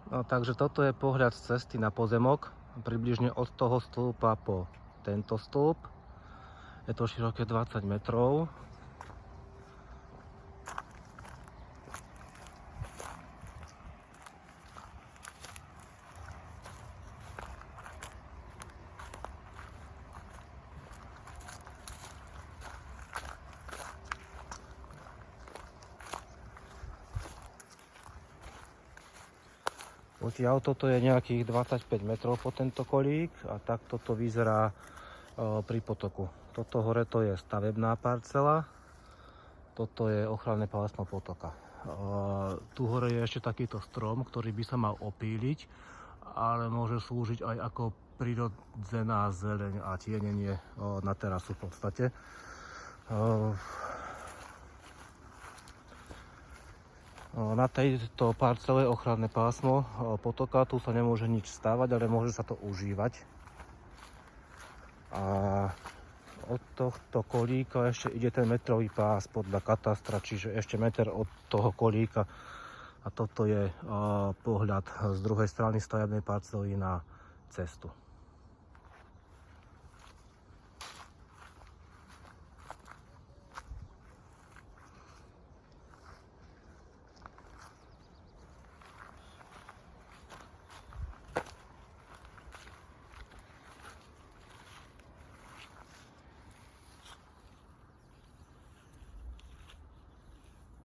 No, takže toto je pohľad z cesty na pozemok, približne od toho stĺpa po tento stĺp. Je to široké 20 metrov. Odtiaľ toto je nejakých 25 metrov po tento kolík a takto to vyzerá pri potoku. Toto hore to je stavebná parcela, toto je ochranné pásmo potoka. Tu hore je ešte takýto strom, ktorý by sa mal opíliť, ale môže slúžiť aj ako prirodzená zeleň a tienenie na terasu v podstate. Na tejto parcele ochranné pásmo potoka, tu sa nemôže nič stávať, ale môže sa to užívať. A od tohto kolíka ešte ide ten metrový pás podľa katastra, čiže ešte meter od toho kolíka. A toto je pohľad z druhej strany stavebnej parcely na cestu.